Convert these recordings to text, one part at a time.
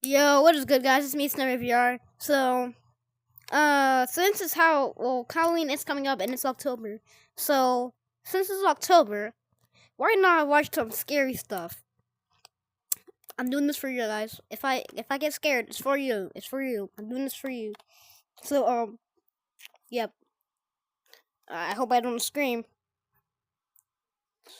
Yo, what is good, guys? It's me, SnowVR. Since it's Halloween is coming up and it's October. So, since it's October, why not watch some scary stuff? I'm doing this for you guys. If I get scared, it's for you. It's for you. I'm doing this for you. So, yep. I hope I don't scream.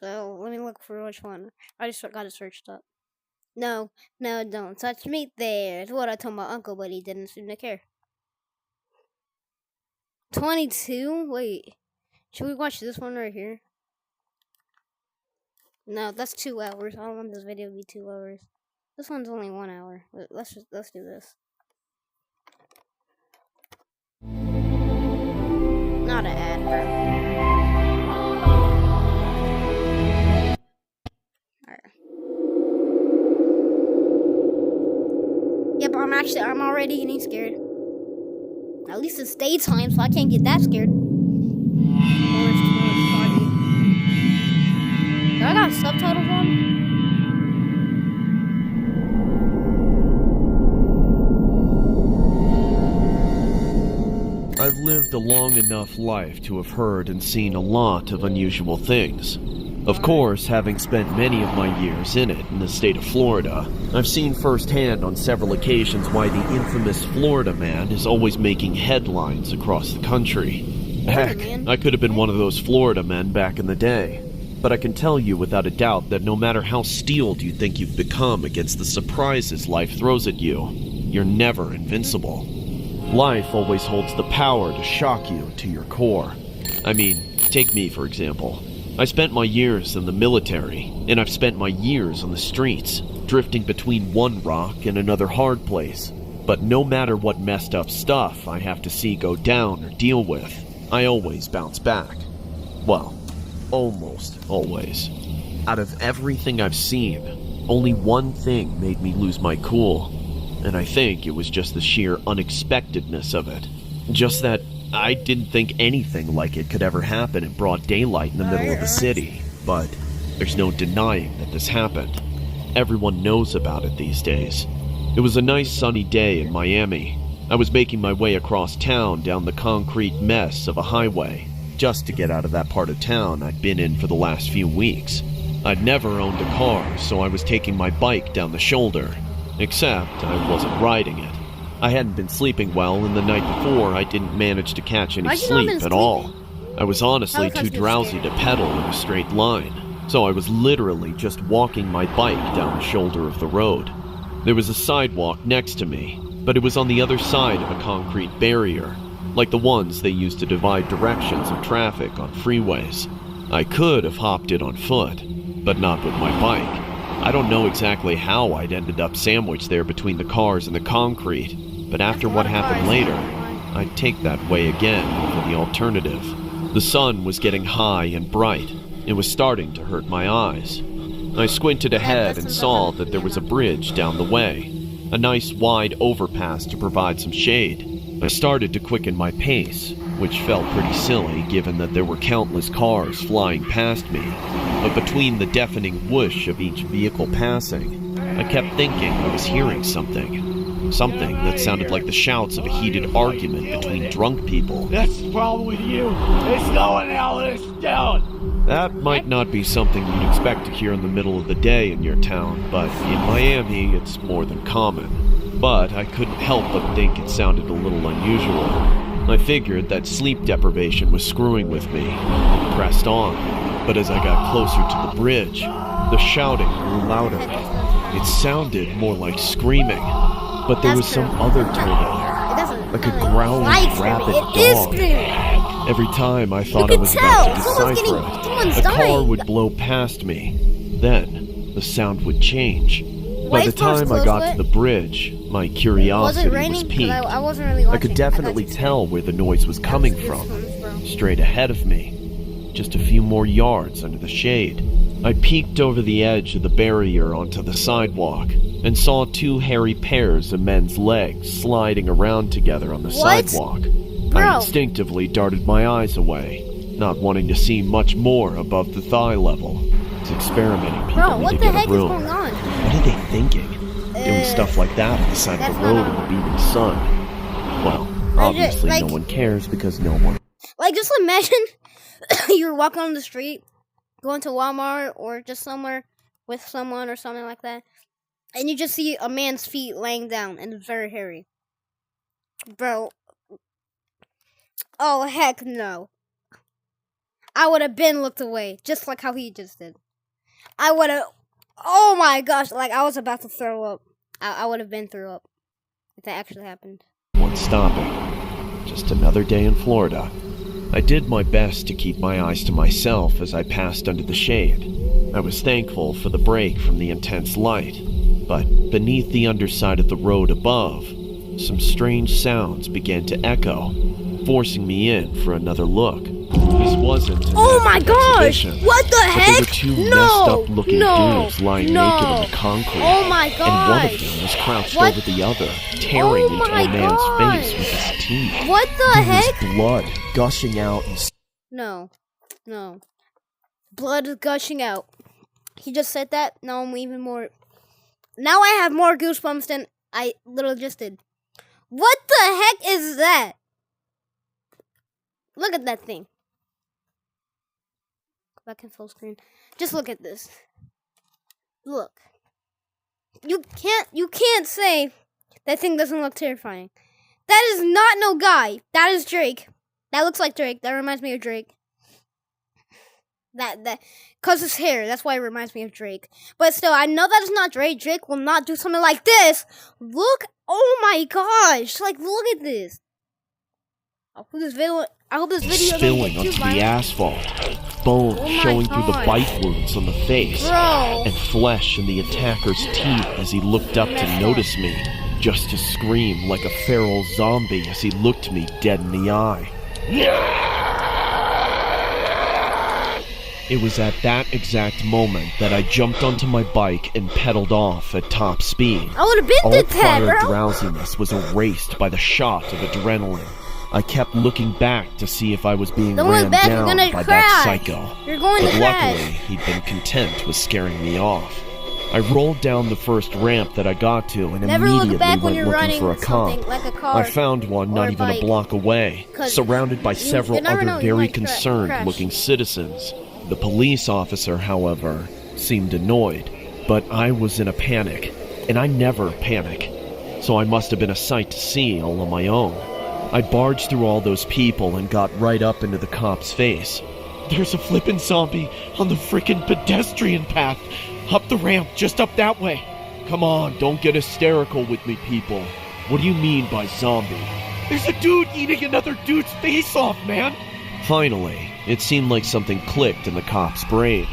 So, let me look for which one. I just got it searched up. No, don't touch me there. That's what I told my uncle, but he didn't seem to care. 22? Wait. Should we watch this one right here? No, that's 2 hours. I don't want this video to be 2 hours. This one's only 1 hour. Let's do this. Not an ad, bro. Yep, I'm already getting scared. At least it's daytime, so I can't get that scared. Do I got subtitles on? I've lived a long enough life to have heard and seen a lot of unusual things. Of course, having spent many of my years in it, in the state of Florida, I've seen firsthand on several occasions why the infamous Florida man is always making headlines across the country. Heck, I could have been one of those Florida men back in the day. But I can tell you without a doubt that no matter how steeled you think you've become against the surprises life throws at you, you're never invincible. Life always holds the power to shock you to your core. I mean, take me for example. I spent my years in the military, and I've spent my years on the streets, drifting between one rock and another hard place. But no matter what messed up stuff I have to see go down or deal with, I always bounce back. Well, almost always. Out of everything I've seen, only one thing made me lose my cool, and I think it was just the sheer unexpectedness of it. Just that I didn't think anything like it could ever happen in broad daylight in the middle of the city, but there's no denying that this happened. Everyone knows about it these days. It was a nice sunny day in Miami. I was making my way across town down the concrete mess of a highway, just to get out of that part of town I'd been in for the last few weeks. I'd never owned a car, so I was taking my bike down the shoulder, except I wasn't riding it. I hadn't been sleeping well, and the night before I didn't manage to catch any sleep at all. I was honestly too drowsy to pedal in a straight line, so I was literally just walking my bike down the shoulder of the road. There was a sidewalk next to me, but it was on the other side of a concrete barrier, like the ones they use to divide directions of traffic on freeways. I could have hopped it on foot, but not with my bike. I don't know exactly how I'd ended up sandwiched there between the cars and the concrete, but after what happened later, I'd take that way again over the alternative. The sun was getting high and bright. It was starting to hurt my eyes. I squinted ahead and saw that there was a bridge down the way, a nice wide overpass to provide some shade. I started to quicken my pace, which felt pretty silly given that there were countless cars flying past me. But between the deafening whoosh of each vehicle passing, I kept thinking I was hearing something. Something that sounded like the shouts of a heated argument between drunk people. That's the problem with you. It's going out this down. That might not be something you'd expect to hear in the middle of the day in your town, but in Miami it's more than common. But I couldn't help but think it sounded a little unusual. I figured that sleep deprivation was screwing with me, and pressed on. But as I got closer to the bridge, the shouting grew louder. It sounded more like screaming, but there was some other tone, like a growling, rabid dog. Every time I thought I was about to decipher it, a car would blow past me. Then, the sound would change. By the time I got to the bridge, my curiosity was piqued. I could definitely tell where the noise was coming from, straight ahead of me, just a few more yards under the shade. I peeked over the edge of the barrier onto the sidewalk, and saw two hairy pairs of men's legs sliding around together on the sidewalk. I instinctively darted my eyes away, not wanting to see much more above the thigh level. It's experimenting people Bro, what to the get heck a room. is going on? What are they thinking? It Doing stuff like that on the side of That's the road not in the normal. beating sun. Well, obviously no one cares because no one... Like, just imagine you're walking on the street, going to Walmart or just somewhere with someone or something like that, and you just see a man's feet laying down and it's very hairy. Bro. Oh, heck no. I would have been looked away, just like how he just did. I would have... Oh my gosh, like I was about to throw up. I would have been through up if that actually happened. One stopping. Just another day in Florida. I did my best to keep my eyes to myself as I passed under the shade. I was thankful for the break from the intense light, but beneath the underside of the road above, some strange sounds began to echo, forcing me in for another look. This wasn't an Oh my gosh! exhibition, What the but heck? there were two No! messed up looking No! dudes lying No! naked on the concrete. Oh my And one of gosh! them was crouched What? over the other, tearing into my a man's gosh! face with his teeth. What the There heck? was blood gushing out and No. No. Blood is gushing out. He just said that. Now I'm even more... Now I have more goosebumps than I literally just did. What the heck is that? Look at that thing. Go back in full screen. Just look at this. Look. You can't say that thing doesn't look terrifying. That is not no guy. That is Drake. That looks like Drake. That reminds me of Drake. Cause his hair. That's why it reminds me of Drake. But still, I know that is not Drake. Drake will not do something like this. Look. Oh my gosh. Like, look at this. I hope this video doesn't spilling get too onto the violent. asphalt, bones Oh my showing through the God. bite wounds on the face, Bro. and flesh in the attacker's teeth as he looked up Messed to up. notice me, just to scream like a feral zombie as he looked me dead in the eye. It was at that exact moment that I jumped onto my bike and pedaled off at top speed. I would have been All through that, prior bro. drowsiness was erased by the shot of adrenaline. I kept looking back to see if I was being Don't ran look back, you're down gonna by crash. that psycho. You're going But to luckily, crash. he'd been content with scaring me off. I rolled down the first ramp that I got to and Never immediately look back when went you're looking running for a cop. something like a car. I found one or not a even a bike. block away, 'Cause surrounded by you several never know, other you very might crash. concerned-looking citizens. The police officer, however, seemed annoyed, but I was in a panic, and I never panic, so I must have been a sight to see all on my own. I barged through all those people and got right up into the cop's face. There's a flippin' zombie on the frickin' pedestrian path. Up the ramp, just up that way. Come on, don't get hysterical with me, people. What do you mean by zombie? There's a dude eating another dude's face off, man! Finally, it seemed like something clicked in the cop's brain.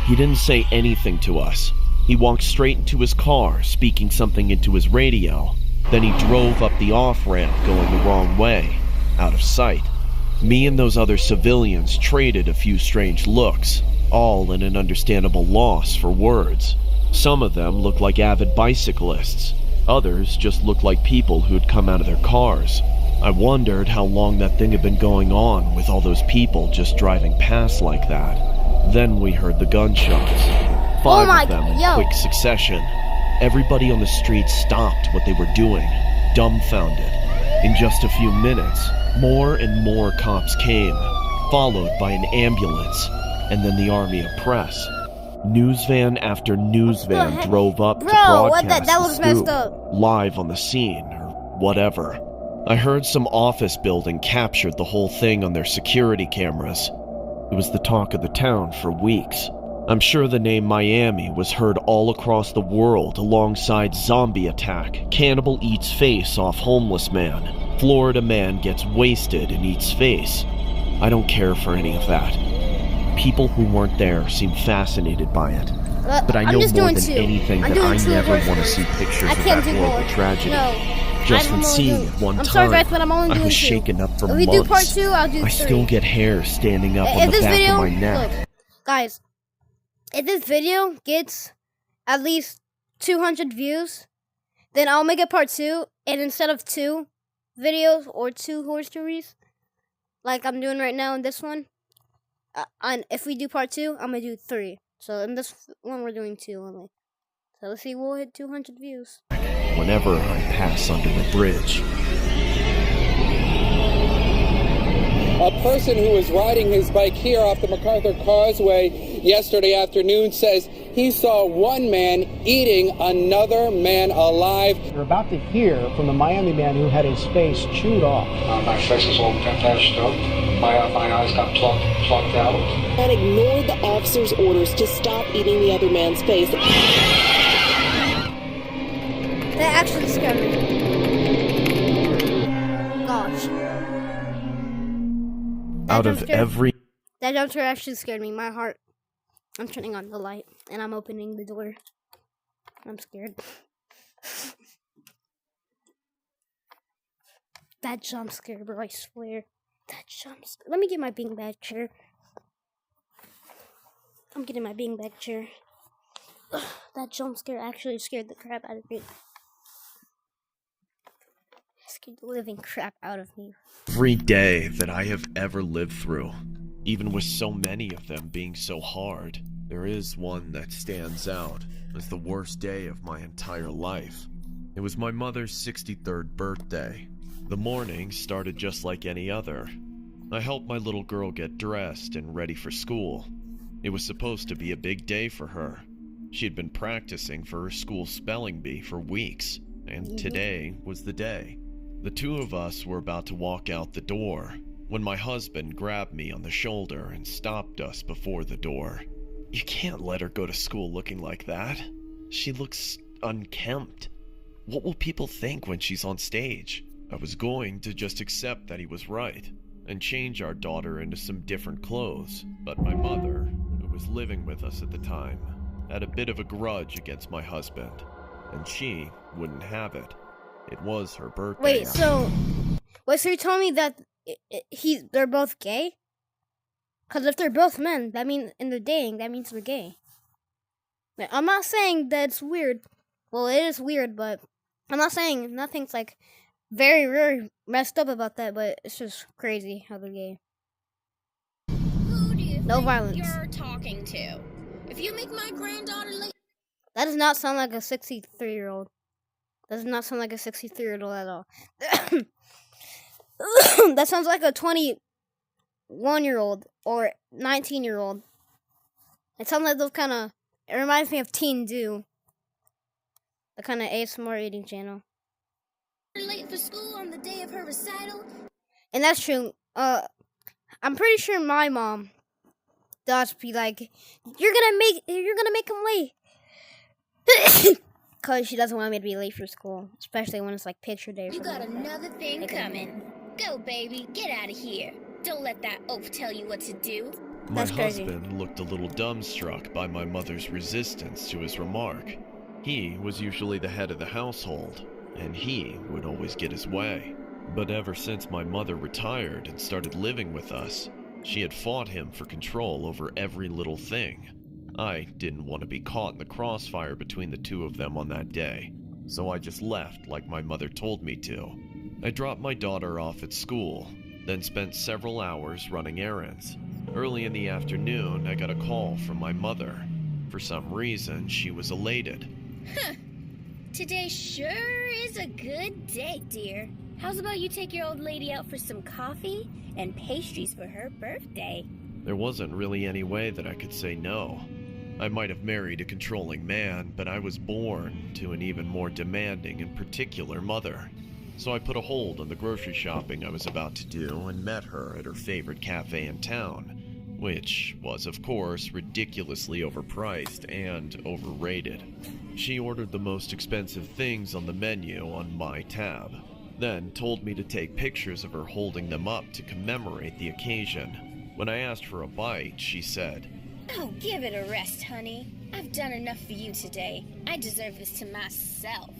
He didn't say anything to us. He walked straight into his car, speaking something into his radio. Then he drove up the off-ramp going the wrong way, out of sight. Me and those other civilians traded a few strange looks, all in an understandable loss for words. Some of them looked like avid bicyclists. Others just looked like people who'd come out of their cars. I wondered how long that thing had been going on with all those people just driving past like that. Then we heard the gunshots. Five of them in quick succession. Everybody on the street stopped what they were doing, dumbfounded. In just a few minutes, more and more cops came, followed by an ambulance, and then the army of press. News van after news van heck? drove up to Bro, what broadcast that the looks messed scoop, up. live on the scene, or whatever. I heard some office building captured the whole thing on their security cameras. It was the talk of the town for weeks. I'm sure the name Miami was heard all across the world alongside zombie attack, cannibal eats face off homeless man, Florida man gets wasted and eats face. I don't care for any of that. People who weren't there seem fascinated by it. But I know more than anything that I never want to see pictures of that horrible tragedy. No. Just from seeing it one I'm time, sorry, guys, but I'm only I doing was 2. shaken up for If we months. do part 2, I'll do 3. I still get hair standing up on If the this back video, of my neck. look, guys, if this video gets at least 200 views, then I'll make a part 2, and instead of 2 videos or 2 horror stories, like I'm doing right now in this one, and if we do part 2, I'm gonna do 3. So in this one, we're doing 2 only. So let's see, we'll hit 200 views. whenever I pass under the bridge. A person who was riding his bike here off the MacArthur Causeway yesterday afternoon says he saw one man eating another man alive. You're about to hear from the Miami man who had his face chewed off. My face was all bandaged up. My eyes got plucked out. And ignored the officer's orders to stop eating the other man's face. That actually scared me. Gosh. Out of every That jump scare actually scared me. My heart. I'm turning on the light and I'm opening the door. I'm scared. That jump scare, bro, I swear. That jump scare. Let me get my beanbag chair. I'm getting my beanbag chair. Ugh, that jump scare actually scared the crap out of me. Scared the living crap out of me. every day that I have ever lived through, even with so many of them being so hard, there is one that stands out as the worst day of my entire life. It was my mother's 63rd birthday. The morning started just like any other. I helped my little girl get dressed and ready for school. It was supposed to be a big day for her. She had been practicing for her school spelling bee for weeks, and today was the day. The two of us were about to walk out the door when my husband grabbed me on the shoulder and stopped us before the door. You can't let her go to school looking like that. She looks unkempt. What will people think when she's on stage? I was going to just accept that he was right and change our daughter into some different clothes, but my mother, who was living with us at the time, had a bit of a grudge against my husband, and she wouldn't have it. It was her birthday. So you're telling me that they're both gay? Because if they're both men, that means, and they're dating, that means they're gay. Like, I'm not saying that it's weird. Well, it is weird, but I'm not saying nothing's like very, very messed up about that, but it's just crazy how they're gay. Who do you No think violence. you're talking to? If you make my granddaughter late. That does not sound like a 63-year-old. Does not sound like a 63-year-old at all. That sounds like a 21-year-old or 19-year-old. It sounds like those kind of. It reminds me of Teen Do. The kind of ASMR eating channel. Late for school on the day of her recital. And that's true. I'm pretty sure my mom does be like, you're gonna make him late. Cause she doesn't want me to be late for school, especially when it's like picture day. You got another thing coming. Go, baby, get out of here. Don't let that oaf tell you what to do. My That's crazy. husband looked a little dumbstruck by my mother's resistance to his remark. He was usually the head of the household, and he would always get his way. But ever since my mother retired and started living with us, she had fought him for control over every little thing. I didn't want to be caught in the crossfire between the two of them on that day, so I just left like my mother told me to. I dropped my daughter off at school, then spent several hours running errands. Early in the afternoon, I got a call from my mother. For some reason, she was elated. Today sure is a good day, dear. How's about you take your old lady out for some coffee and pastries for her birthday? There wasn't really any way that I could say no. I might have married a controlling man, but I was born to an even more demanding and particular mother. So I put a hold on the grocery shopping I was about to do and met her at her favorite cafe in town, which was, of course, ridiculously overpriced and overrated. She ordered the most expensive things on the menu on my tab, then told me to take pictures of her holding them up to commemorate the occasion. When I asked for a bite, she said, Oh, give it a rest, honey. I've done enough for you today. I deserve this to myself.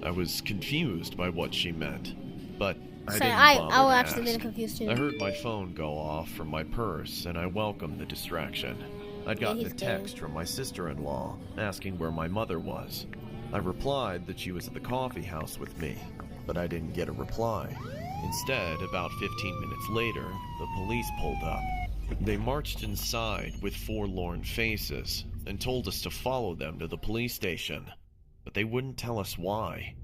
I was confused by what she meant, but I So didn't I bother will to actually ask. been confused too. I heard my phone go off from my purse, and I welcomed the distraction. I'd gotten a he's gay. text from my sister-in-law asking where my mother was. I replied that she was at the coffee house with me, but I didn't get a reply. Instead, about 15 minutes later, the police pulled up. They marched inside with forlorn faces and told us to follow them to the police station, but they wouldn't tell us why.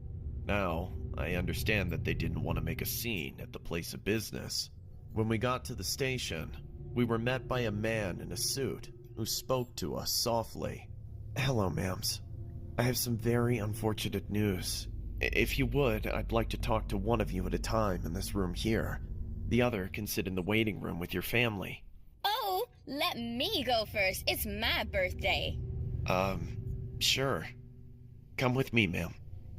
Now, I understand that they didn't want to make a scene at the place of business. When we got to the station, we were met by a man in a suit who spoke to us softly. "Hello, ma'ams. I have some very unfortunate news. If you would, I'd like to talk to one of you at a time in this room here. The other can sit in the waiting room with your family." Oh, let me go first. It's my birthday. Sure. Come with me, ma'am.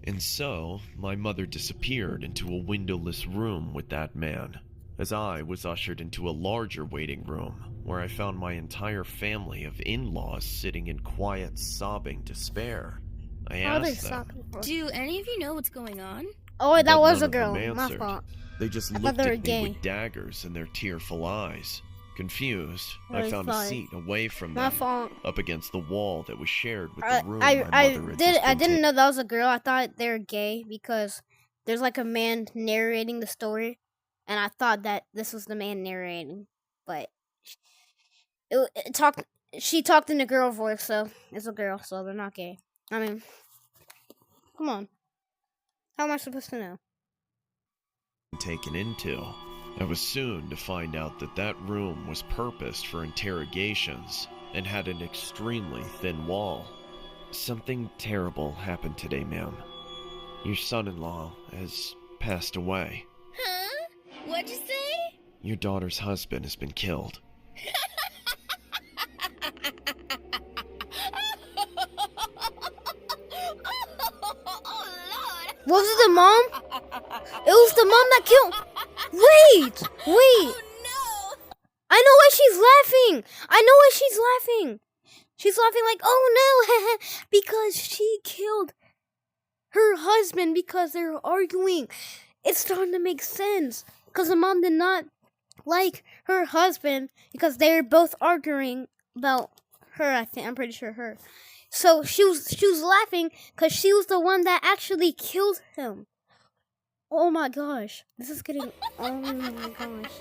And so, my mother disappeared into a windowless room with that man, as I was ushered into a larger waiting room, where I found my entire family of in-laws sitting in quiet, sobbing despair. I How are they asked them, stopping for? Do any of you know what's going on? Oh, that but was none a of girl. them My answered. fault. They just I thought looked they were at me gay. with daggers in their tearful eyes. Confused, I Really found a funny. seat away from My them, fault. up against the wall that was shared with I the room my mother had just been didn't to. know that was a girl. I thought they were gay because there's like a man narrating the story, and I thought that this was the man narrating, but she talked in a girl voice, so it's a girl, so they're not gay. I mean, come on, how am I supposed to know? Taken into. I was soon to find out that that room was purposed for interrogations and had an extremely thin wall. Something terrible happened today, ma'am. Your son-in-law has passed away. Huh? What'd you say? Your daughter's husband has been killed. Oh, Lord. Was it the mom? It was the mom that killed. Wait. Oh, no. I know why she's laughing. I know why she's laughing. She's laughing like, oh no, because she killed her husband because they were arguing. It's starting to make sense. Because the mom did not like her husband because they were both arguing about her, I'm pretty sure her. So she was laughing because she was the one that actually killed him. Oh my gosh. This is getting, oh my gosh.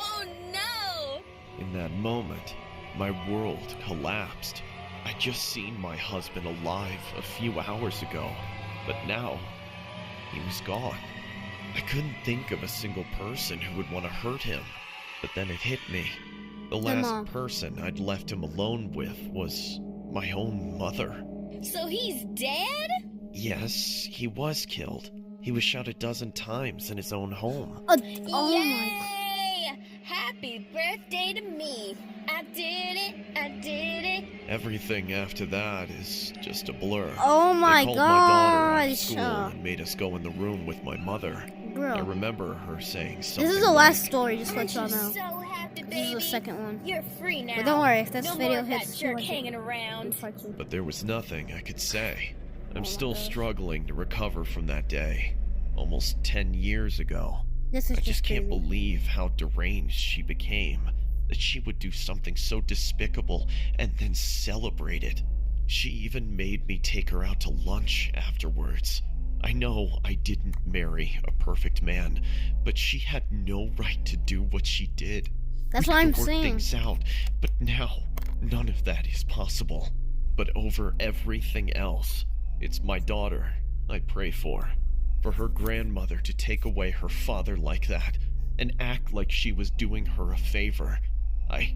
Oh, no. In that moment, my world collapsed. I'd just seen my husband alive a few hours ago, but now he was gone. I couldn't think of a single person who would want to hurt him, but then it hit me. The Mom. last person I'd left him alone with was my own mother. So he's dead? Yes, he was killed. He was shot a dozen times in his own home. Oh my. Yay! Happy birthday to me. I did it. I did it. Everything after that is just a blur. Oh my They called my daughter out of gosh. school and made us go in the room with my mother. I Bro. remember her saying something. This is the last story, just to let Aren't y'all you know. so happy, baby? This is the second one. You're free now. But don't worry, if this no video more of hits that jerk 200, hanging around. part two. But there was nothing I could say. I'm my still gosh. struggling to recover from that day. Almost 10 years ago. This is I just can't crazy. believe how deranged she became. That she would do something so despicable and then celebrate it. She even made me take her out to lunch afterwards. I know I didn't marry a perfect man, but she had no right to do what she did. That's We what I'm could work saying. things out, but now none of that is possible. But over everything else, it's my daughter I pray for. For her grandmother to take away her father like that and act like she was doing her a favor. I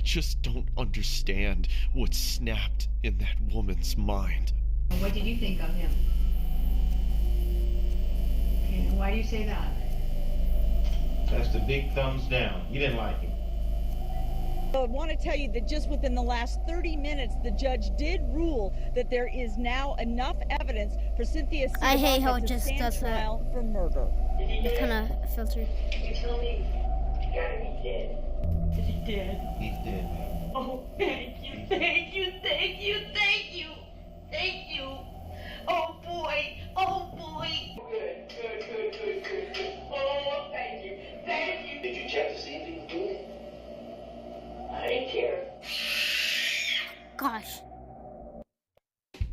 just don't understand what snapped in that woman's mind. What did you think of him? Okay, and why do you say that? That's the big thumbs down. You didn't like him. I want to tell you that just within the last 30 minutes, the judge did rule that there is now enough evidence for Cynthia I hate how it Sierra to just stand does that. trial for murder. It kind of filtered. You tell me he gotta be dead. Is he dead? He's dead, man. Oh, thank you, thank you, thank you, thank you, thank you. Oh boy, oh boy. Good, good, good, good, good, good. Oh, thank you, thank you. Did you check to see if he was doing it? I didn't care. Gosh.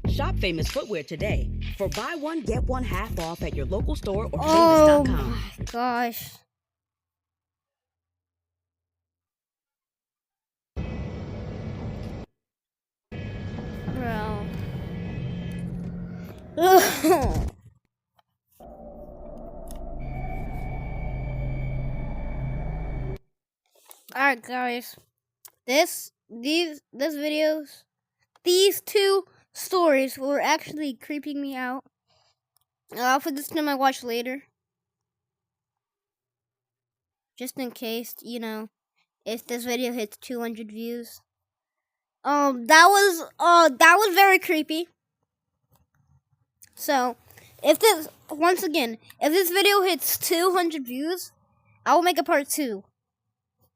Shop Famous Footwear today for buy one, get one half off at your local store or Oh famous.com. my gosh. Bro. Alright, guys. These videos, these two stories were actually creeping me out. I'll put this to my watch later. Just in case, you know, if this video hits 200 views. That was very creepy. So, if this video hits 200 views, I will make a part 2.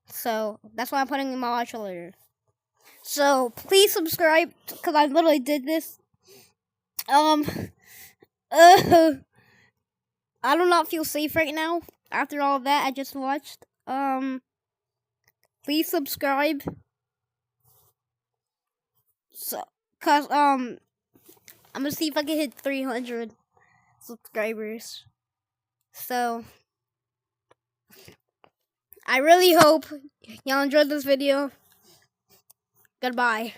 So, that's why I'm putting in my watch later. So, please subscribe, because I literally did this. I do not feel safe right now, after all that I just watched. Please subscribe. So, cause, I'm gonna see if I can hit 300 subscribers. So, I really hope y'all enjoyed this video. Goodbye.